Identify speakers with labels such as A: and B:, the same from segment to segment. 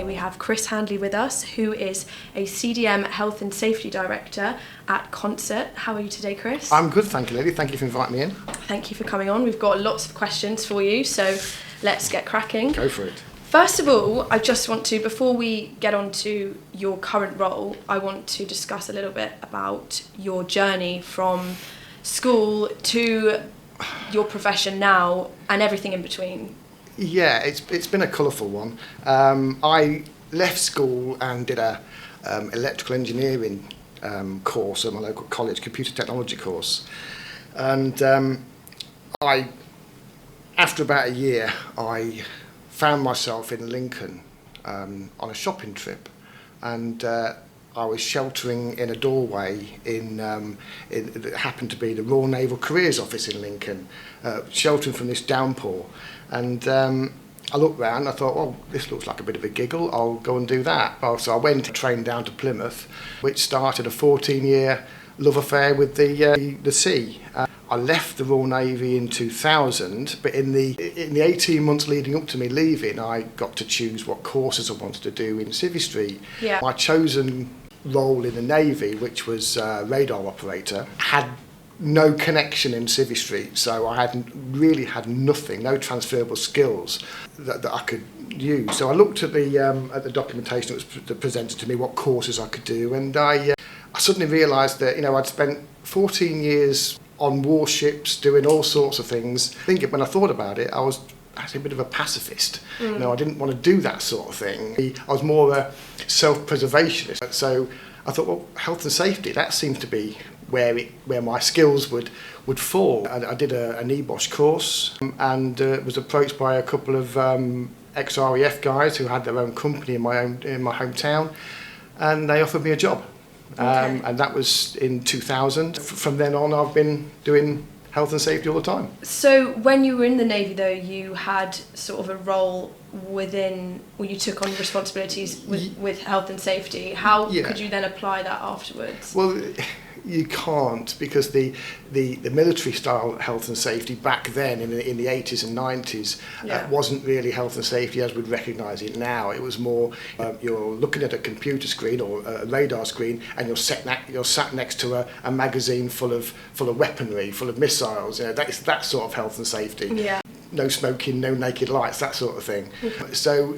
A: we have Chris Handley with us, who is a CDM Health and Safety Director at Concert. How are you today, Chris?
B: I'm good, thank you, Lily. Thank you for inviting me in.
A: Thank you for coming on. We've got lots of questions for you, so let's get cracking.
B: Go for it.
A: First of all, I just want to, before we get on to your current role, I want to discuss a little bit about your journey from school to your profession now and everything in between.
B: Yeah, it's been a colourful one. I left school and did a electrical engineering course at my local college, computer technology course. And after about a year, I found myself in Lincoln on a shopping trip, and I was sheltering in a doorway it happened to be the Royal Naval Careers Office in Lincoln, sheltering from this downpour. And I looked round and I thought, well, this looks like a bit of a giggle, I'll go and do that. So I went to train down to Plymouth, which started a 14-year love affair with the sea. I left the Royal Navy in 2000, but in the 18 months leading up to me leaving, I got to choose what courses I wanted to do in Civvy Street.
A: Yeah.
B: My chosen role in the Navy, which was radar operator, had no connection in Civvy Street, so I really had nothing, no transferable skills that I could use. So I looked at the documentation that was presented to me, what courses I could do, and I suddenly realised that I'd spent 14 years on warships doing all sorts of things. When I thought about it, I was actually a bit of a pacifist. I didn't want to do that sort of thing. I was more a self-preservationist. So I thought, well, health and safety, that seems to be where my skills would fall. I did an EBOS course and was approached by a couple of ex-RAF guys who had their own company in my hometown, and they offered me a job.
A: Okay.
B: And that was in 2000. From then on, I've been doing health and safety all the time.
A: So when you were in the Navy, though, you had sort of a role within, or you took on responsibilities with health and safety. How could you then apply that afterwards?
B: Well, you can't, because the military style health and safety back then in the 80s and 90s wasn't really health and safety as we'd recognise it now. It was more you're looking at a computer screen or a radar screen, and you're sat next to a magazine full of weaponry, full of missiles. That's that sort of health and safety. Yeah. No smoking, no naked lights, that sort of thing. Okay. So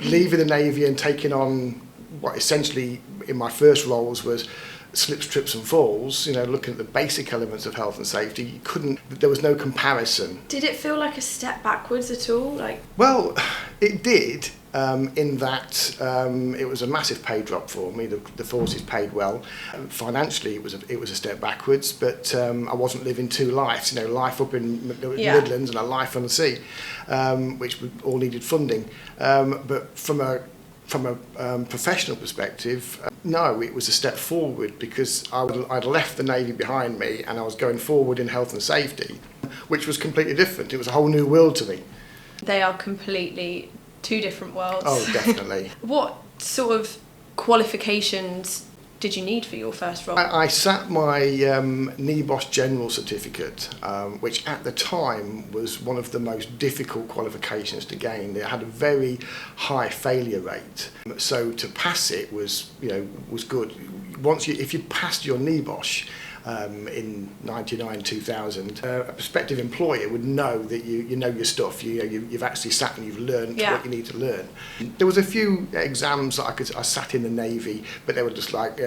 B: leaving the Navy and taking on what essentially in my first roles was slips, trips and falls, looking at the basic elements of health and safety, there was no comparison.
A: Did it feel like a step backwards at all?
B: Well, it did, in that it was a massive pay drop for me. The forces paid well. Financially, it was a step backwards, but I wasn't living two lives, life up in the Midlands and a life on the sea, which all needed funding. But from a professional perspective, no, it was a step forward, because I'd left the Navy behind me and I was going forward in health and safety, which was completely different. It was a whole new world to me. They
A: are completely two different worlds.
B: Oh, definitely.
A: What sort of qualifications did you need for your first role?
B: I sat my NEBOS General Certificate, which at the time was one of the most difficult qualifications to gain. It had a very high failure rate, so to pass it was good. If you passed your NEBOS in 99, 2000, a prospective employer would know that you know your stuff. You've actually sat and you've learned what you need to learn. There was a few exams that I sat in the Navy, but they were just like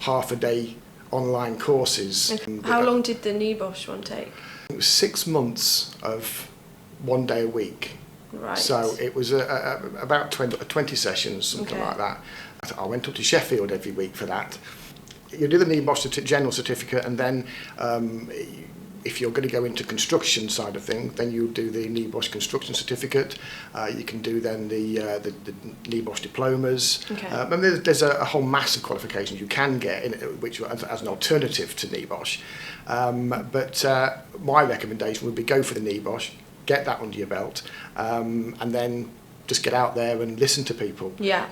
B: half a day online courses.
A: Okay. How long did the NEBOS one take?
B: It was 6 months of 1 day a week.
A: Right.
B: So it was about 20 sessions, something like that. I went up to Sheffield every week for that. You do the NEBOS General Certificate, and then if you're going to go into construction side of things, then you do the NEBOS Construction Certificate. You can do then the NEBOS diplomas. Okay. And there's a whole mass of qualifications you can get, which as an alternative to NEBOS. But my recommendation would be go for the NEBOS, get that under your belt, and then just get out there and listen to people.
A: Yeah.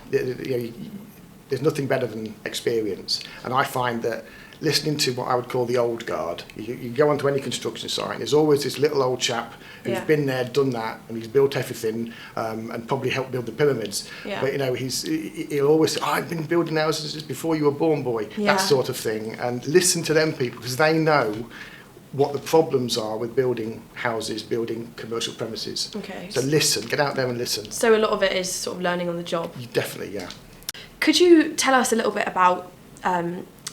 B: There's nothing better than experience, and I find that listening to what I would call the old guard. You go onto any construction site, and there's always this little old chap who's been there, done that, and he's built everything, and probably helped build the pyramids.
A: Yeah.
B: But he'll always say, "I've been building houses before you were born, boy."
A: Yeah.
B: That sort of thing. And listen to them people, because they know what the problems are with building houses, building commercial premises.
A: Okay.
B: So listen, get out there and listen.
A: So a lot of it is sort of learning on the job.
B: Definitely, yeah.
A: Could you tell us a little bit about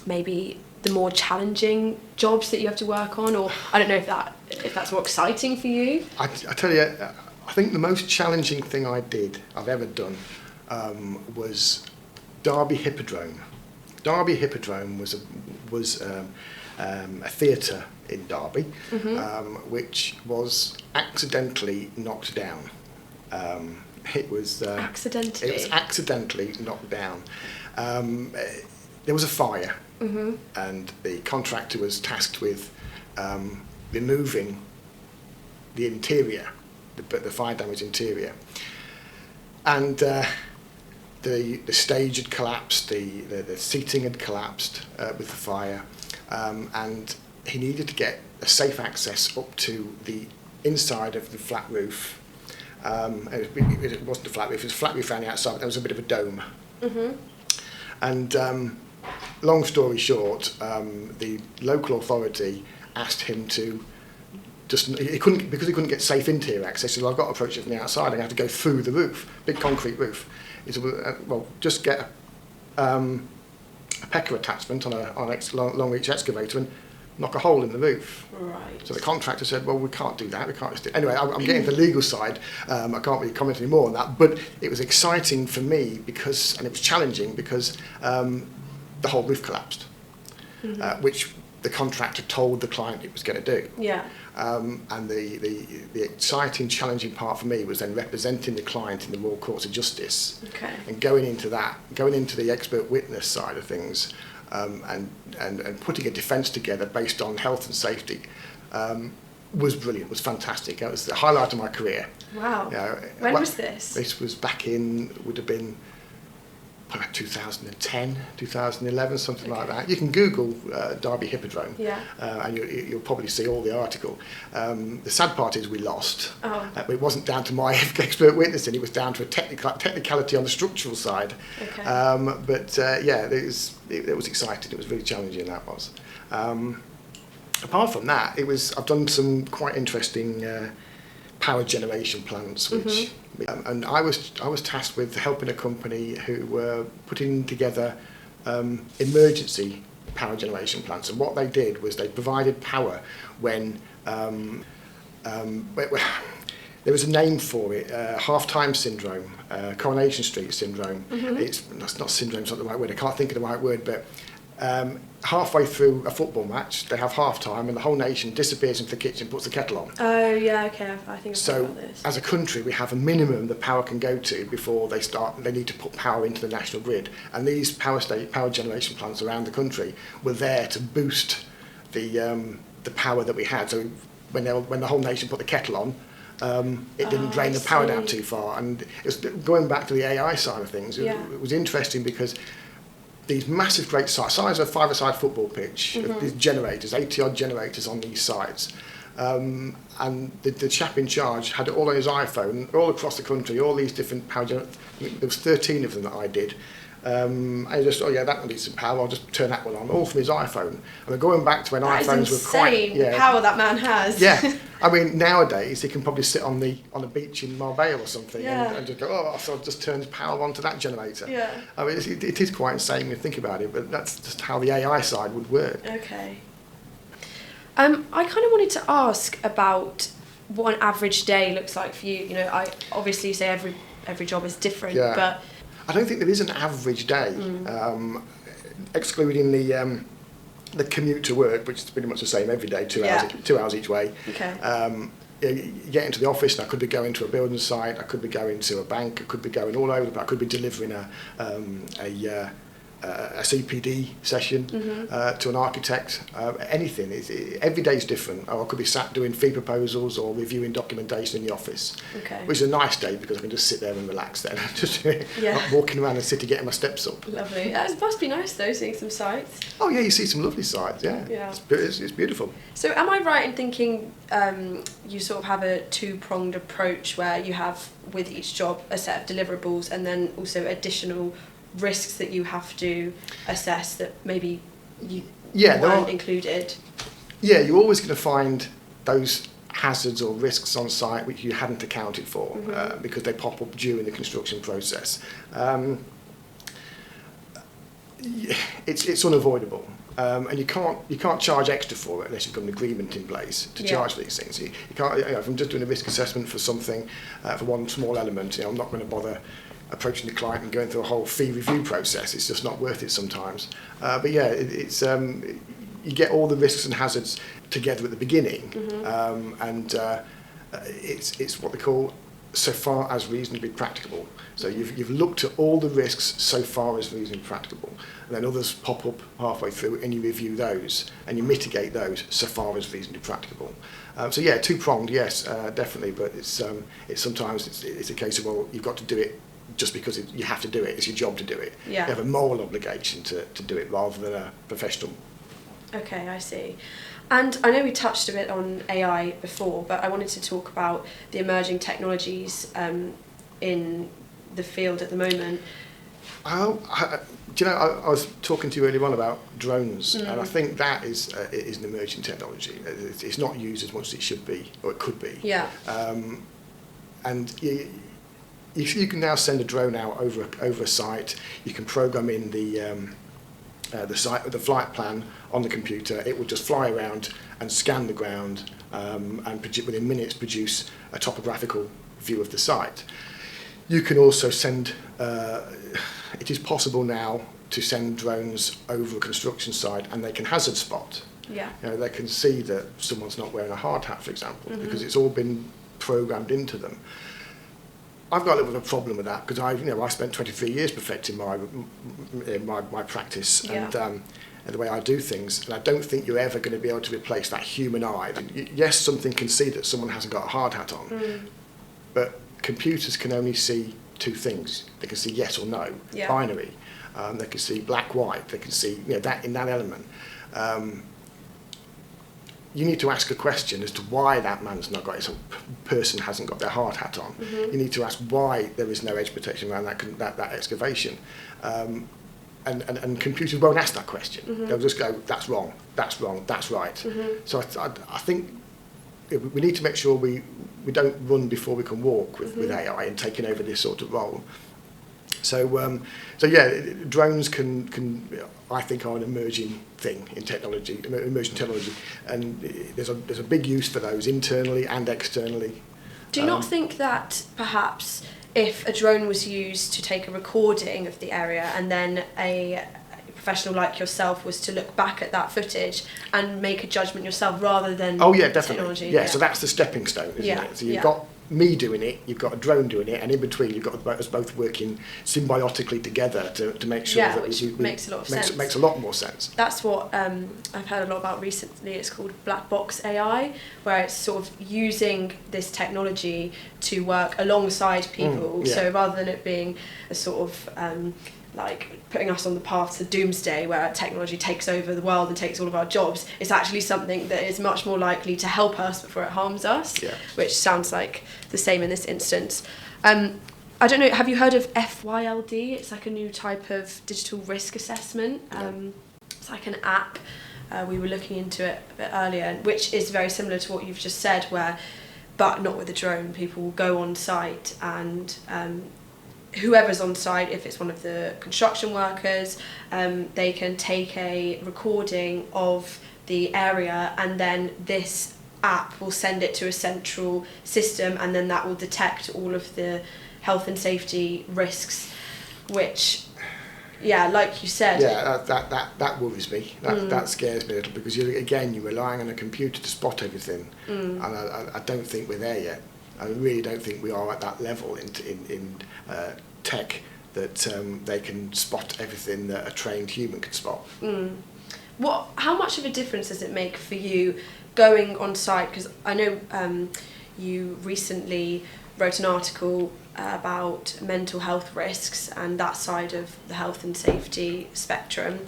A: maybe the more challenging jobs that you have to work on, or I don't know if that's more exciting for you?
B: I tell you, I think the most challenging thing I've ever done was Derby Hippodrome. Derby Hippodrome was a theatre in Derby, which was accidentally knocked down. It was accidentally knocked down. There was a fire, and the contractor was tasked with removing the interior, the fire damaged interior, and the stage had collapsed, the seating had collapsed with the fire, and he needed to get a safe access up to the inside of the flat roof. It wasn't a flat roof, it was a flat roof around the outside, but there was a bit of a dome. And long story short, the local authority asked him to because he couldn't get safe interior access. He said, "Well, I've got to approach it from the outside. I'm going to have to go through the roof, big concrete roof." He said, "Well, just get a pecker attachment on a long reach excavator and knock a hole in the roof."
A: Right.
B: So the contractor said, "Well, we can't do that. We can't just do." Anyway, I'm getting to the legal side. I can't really comment any more on that. But it was exciting for me and it was challenging because the whole roof collapsed, which the contractor told the client it was going to do.
A: Yeah.
B: And the exciting, challenging part for me was then representing the client in the Royal Courts of Justice, and going into the expert witness side of things, and putting a defence together based on health and safety, was brilliant, was fantastic. It was the highlight of my career.
A: Wow. When was this?
B: This was back would have been probably 2010, 2011, something like that. You can Google Derby Hippodrome, and you'll probably see all the article. The sad part is we lost. It wasn't down to my expert witnessing, it was down to a technicality on the structural side.
A: Okay.
B: It was exciting, it was really challenging, that was. Apart from that, I've done some quite interesting power generation plants, which and I was tasked with helping a company who were putting together emergency power generation plants, and what they did was they provided power when there was a name for it, half-time syndrome, Coronation Street syndrome. That's not syndrome, it's not the right word, I can't think of the right word, but halfway through a football match, they have half-time and the whole nation disappears into the kitchen, puts the kettle on.
A: Oh, yeah, okay, I think I've heard about this.
B: So, as a country, we have a minimum the power can go to before they need to put power into the national grid. And these power generation plants around the country were there to boost the power that we had. So, when the whole nation put the kettle on, it didn't drain the power down too far. And it's going back to the AI side of things, it was interesting because these massive great sites, size of a five-a-side football pitch, these generators, 80-odd generators on these sites. And the chap in charge had it all on his iPhone, all across the country, all these different power generators. There was 13 of them that I did. And he just, that one needs some power, I'll just turn that one on, all from his iPhone. And we're going back to when iPhones were quite...
A: the power that man has.
B: Yeah. I mean, nowadays, he can probably sit on a beach in Marbella or something and just go, so it just turns power onto that generator.
A: Yeah.
B: I mean, it is quite insane when you think about it, but that's just how the AI side would work.
A: Okay. I kind of wanted to ask about what an average day looks like for you. You know, I obviously say every job is different, but...
B: I don't think there is an average day, excluding the commute to work, which is pretty much the same every day, 2 hours each way.
A: Okay.
B: You get into the office, and I could be going to a building site, I could be going to a bank, I could be going all over, but I could be delivering a CPD session to an architect. Anything. Every day is different. Or I could be sat doing fee proposals or reviewing documentation in the office, which is a nice day because I can just sit there and relax then. Just not walking around the city getting my steps up.
A: Lovely. That must be nice though, seeing some sights.
B: Oh yeah, you see some lovely sights. Yeah. It's beautiful.
A: So am I right in thinking you sort of have a two-pronged approach where you have with each job a set of deliverables and then also additional risks that you have to assess that maybe you weren't included? Yeah, you're always going to find those hazards or risks on site which you hadn't accounted for because they pop up during the construction process. It's unavoidable. And you can't charge extra for it unless you've got an agreement in place to charge these things. You can't. If I'm just doing a risk assessment for something, for one small element, I'm not going to bother approaching the client and going through a whole fee review process. It's just not worth it sometimes. But yeah, it's you get all the risks and hazards together at the beginning, and it's what they call so far as reasonably practicable. So you've looked at all the risks so far as reasonably practicable, and then others pop up halfway through, and you review those and you mitigate those so far as reasonably practicable. So yeah, two-pronged, yes, definitely. But it's sometimes it's a case of, well, you've got to do it just because you have to do it. It's your job to do it. Yeah.
B: You have a moral obligation to do it rather than a professional.
A: Okay, I see. And I know we touched a bit on AI before, but I wanted to talk about the emerging technologies in the field at the moment.
B: Do you know, I was talking to you earlier on about drones, and I think that is an emerging technology. It's not used as much as it should be, or it could be. Yeah. And you can now send a drone out over a site. You can program in the site, the flight plan on the computer. It will just fly around and scan the ground, and within minutes produce a topographical view of the site. You can also send. It is possible now to send drones over a construction site, and they can hazard spot. Yeah. They can see that someone's not wearing a hard hat, for example, because it's all been programmed into them. I've got a little bit of a problem with that because I spent 23 years perfecting my practice and the way I do things, and I don't think you're ever going to be able to replace that human eye. Yes, something can see that someone hasn't got a hard hat on, but computers can only see two things. They can see yes or no, binary. They can see black, white. They can see that in that element. You need to ask a question as to why that man's not got person hasn't got their hard hat on. You need to ask why there is no edge protection around that excavation. And computers won't ask that question. They'll just go, that's wrong, that's wrong, that's right. So I think we need to make sure we don't run before we can walk with AI and taking over this sort of role. So yeah, drones can I think are an emerging thing in technology, emerging technology, and there's a big use for those internally and externally.
A: Do you not think that perhaps if a drone was used to take a recording of the area and then a professional like yourself was to look back at that footage and make a judgment yourself rather than technology?
B: Yeah, so that's the stepping stone, isn't it? So you've got me doing it, you've got a drone doing it, and in between you've got us both working symbiotically together to make sure that
A: which makes a lot of sense.
B: Makes a lot more sense.
A: That's what I've heard a lot about recently. It's called black box AI, where it's sort of using this technology to work alongside people. So rather than it being a sort of like putting us on the path to doomsday where technology takes over the world and takes all of our jobs, it's actually something that is much more likely to help us before it harms us, which sounds like the same in this instance. I don't know, have you heard of FYLD? It's like a new type of digital risk assessment. It's like an app. We were looking into it a bit earlier, which is very similar to what you've just said, but not with a drone. People will go on site and whoever's on site, if it's one of the construction workers, they can take a recording of the area, and then this app will send it to a central system, and then that will detect all of the health and safety risks, which, like you said...
B: Yeah, that worries me. That scares me a little, because you're relying on a computer to spot everything, and I don't think we're there yet. I really don't think we are at that level in tech that they can spot everything that a trained human can spot.
A: How much of a difference does it make for you going on site? Because I know you recently wrote an article about mental health risks and that side of the health and safety spectrum.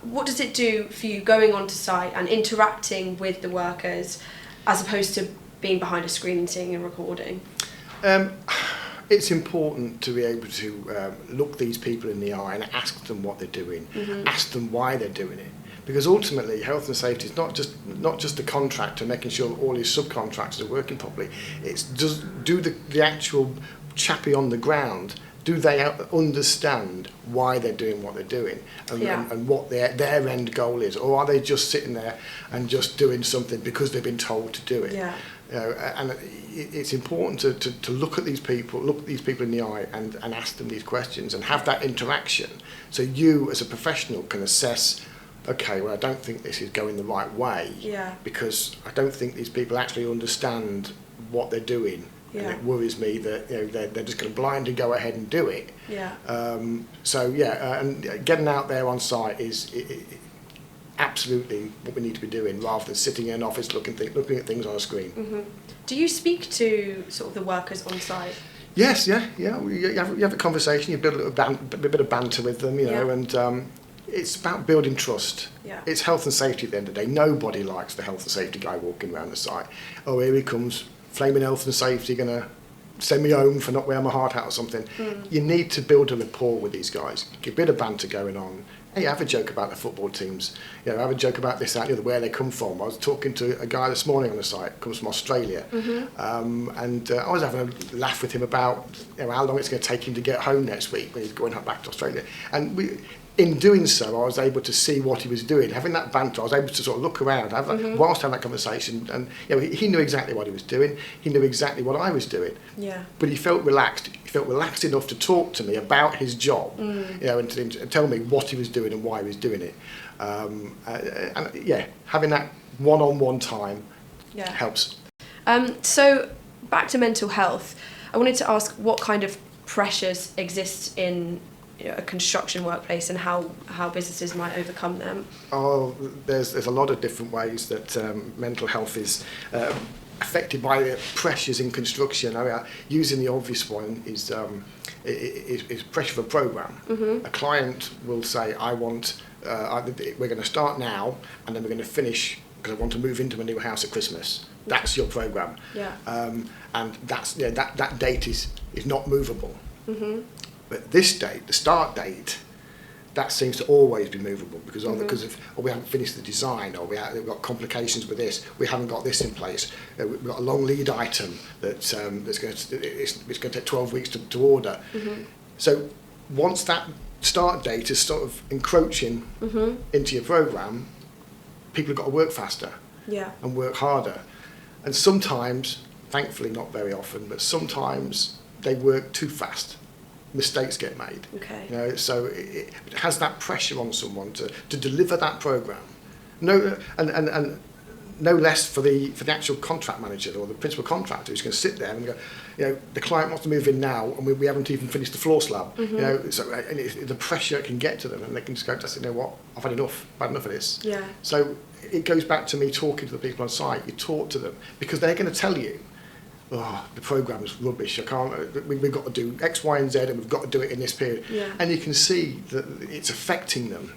A: What does it do for you going onto site and interacting with the workers as opposed to being behind a screen and seeing a recording?
B: It's important to be able to look these people in the eye and ask them what they're doing, ask them why they're doing it. Because ultimately, health and safety is not just the contractor making sure all his subcontractors are working properly. It's just do the actual chappie on the ground. Do they understand why they're doing what they're doing and what their end goal is, or are they just sitting there and just doing something because they've been told to do it?
A: Yeah.
B: You know, and it's important to look at these people in the eye and ask them these questions and have that interaction, so you as a professional can assess. Okay, well, I don't think this is going the right way because I don't think these people actually understand what they're doing. Yeah. And it worries me that they're just going to blindly go ahead and do it.
A: Yeah.
B: And getting out there on site is absolutely what we need to be doing, rather than sitting in an office looking at things on a screen.
A: Mm-hmm. Do you speak to sort of the workers on site?
B: Yes, yeah. You have a conversation, you build a bit of banter with them, you know, and it's about building trust.
A: Yeah.
B: It's health and safety at the end of the day. Nobody likes the health and safety guy walking around the site. Oh, here he comes, flaming health and safety, going to send me home for not wearing my hard hat or something. You need to build a rapport with these guys. Get a bit of banter going on. Hey, have a joke about the football teams. You know, have a joke about this, that, and the other, where they come from. I was talking to a guy this morning on the site, comes from Australia, and I was having a laugh with him about how long it's going to take him to get home next week when he's going back to Australia. And in doing so, I was able to see what he was doing. Having that banter, I was able to sort of look around, whilst having that conversation, and he knew exactly what he was doing. He knew exactly what I was doing. Yeah. But he felt relaxed. He felt relaxed enough to talk to me about his job, and to tell me what he was doing and why he was doing it. Having that one-on-one time helps.
A: So back to mental health, I wanted to ask what kind of pressures exist in a construction workplace and how businesses might overcome them.
B: Oh, there's a lot of different ways that mental health is affected by the pressures in construction. Using the obvious one is pressure for a program. A client will say, I want, we're going to start now and then we're going to finish because I want to move into a new house at Christmas. That's your program. Yeah. And that's that date is not movable. But this date, the start date, that seems to always be movable because we haven't finished the design, or we've got complications with this, we haven't got this in place, we've got a long lead item it's going to take 12 weeks to order. So once that start date is sort of encroaching into your program, people have got to work faster and work harder. And sometimes, thankfully not very often, but sometimes they work too fast. Mistakes get made. Okay. So it has that pressure on someone to deliver that program. No, and no less for the actual contract manager or the principal contractor who's going to sit there and go, the client wants to move in now and we haven't even finished the floor slab. So the pressure can get to them and they can just go, you know what, I've had enough of this. Yeah. So it goes back to me talking to the people on site. You talk to them because they're going to tell you, oh, the programme is rubbish, we've got to do X, Y and Z and we've got to do it in this period. Yeah. And you can see that it's affecting them.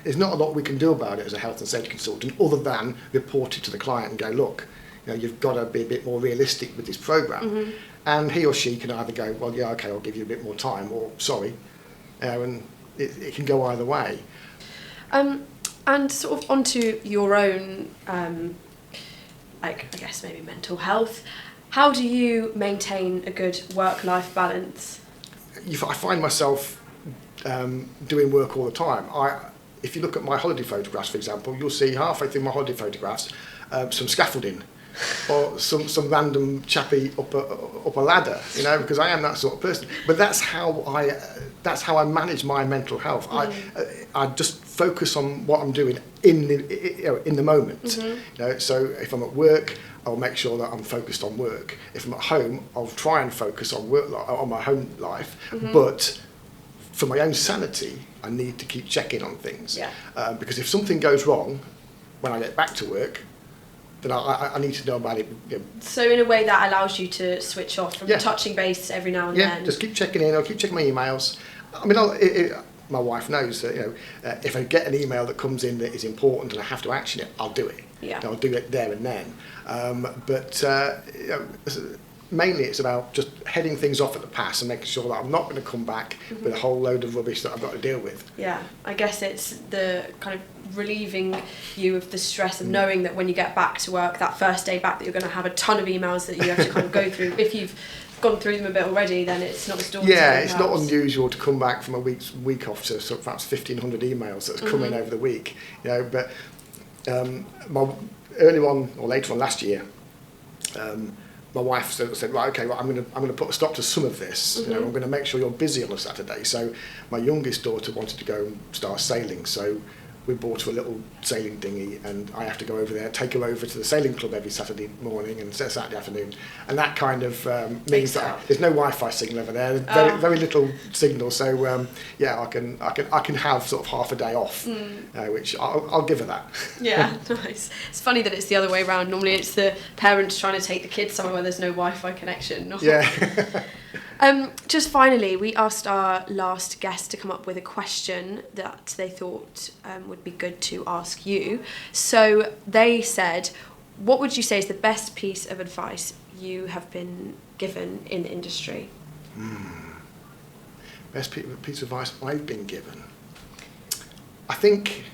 B: There's not a lot we can do about it as a health and safety consultant other than report it to the client and go, look, you've got to be a bit more realistic with this programme. And he or she can either go, well, yeah, okay, I'll give you a bit more time, or sorry. And it can go either way.
A: And sort of onto your own, I guess maybe mental health. How do you maintain a good work-life balance?
B: I find myself doing work all the time. If you look at my holiday photographs, for example, you'll see halfway through my holiday photographs some scaffolding or some random chappie up a ladder, because I am that sort of person. But that's how I manage my mental health. I just focus on what I'm doing in the moment. So if I'm at work, I'll make sure that I'm focused on work. If I'm at home, I'll try and focus on work, on my home life. But for my own sanity, I need to keep checking on things. Because if something goes wrong when I get back to work, then I need to know about it.
A: So in a way that allows you to switch off from touching base every now and then.
B: Yeah, just keep checking in. I'll keep checking my emails. I mean, my wife knows that, if I get an email that comes in that is important and I have to action it, I'll do it.
A: Yeah.
B: I'll do it there and then. Mainly it's about just heading things off at the pass and making sure that I'm not going to come back with a whole load of rubbish that I've got to deal with.
A: Yeah, I guess it's the kind of relieving you of the stress of knowing that when you get back to work, that first day back, that you're going to have a ton of emails that you have to kind of go through. If you've gone through them a bit already, then it's not as daunting.
B: Yeah, it's not unusual to come back from a week off to sort of perhaps 1,500 emails that's come in over the week. But earlier on or later on last year, my wife said, right, okay, well, I'm going to put a stop to some of this. I'm going to make sure you're busy on a Saturday. So my youngest daughter wanted to go and start sailing, so we bought her a little sailing dinghy, and I have to go over there, take her over to the sailing club every Saturday morning and Saturday afternoon, and that kind of means that there's no Wi-Fi signal over there. There's very little signal, so I can have sort of half a day off, which I'll give her that.
A: Yeah, nice. It's funny that it's the other way around. Normally, it's the parents trying to take the kids somewhere where there's no Wi-Fi connection.
B: Yeah.
A: Just finally, we asked our last guest to come up with a question that they thought would be good to ask you. So they said, what would you say is the best piece of advice you have been given in the industry?
B: Best piece of advice I've been given? I think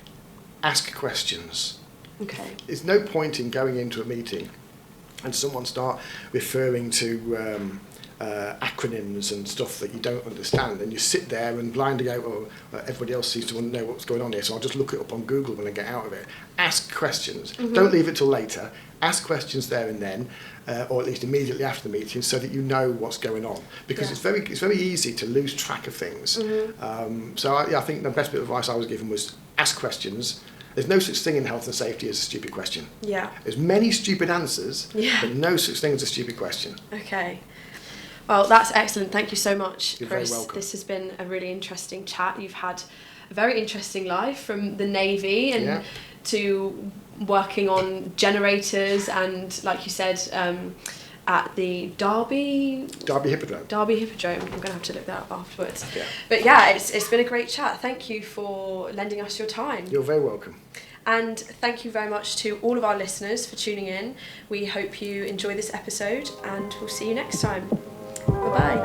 B: ask questions.
A: Okay.
B: There's no point in going into a meeting and someone start referring to acronyms and stuff that you don't understand, and you sit there and blindly go, everybody else seems to know what's going on here, so I'll just look it up on Google when I get out of it. Ask questions. Don't leave it till later. Ask questions there and then, or at least immediately after the meeting, so that you know what's going on, because it's very easy to lose track of things. I think the best bit of advice I was given was ask questions. There's no such thing in health and safety as a stupid question.
A: Yeah.
B: There's many stupid answers, but no such thing as a stupid question.
A: Okay. Well, that's excellent. Thank you so much,
B: You're
A: Chris.
B: very welcome.
A: This has been a really interesting chat. You've had a very interesting life, from the Navy and to working on generators and, like you said, at the Derby Hippodrome. I'm going to have to look that up afterwards.
B: Yeah.
A: But yeah, it's been a great chat. Thank you for lending us your time.
B: You're very welcome.
A: And thank you very much to all of our listeners for tuning in. We hope you enjoy this episode, and we'll see you next time. Bye-bye.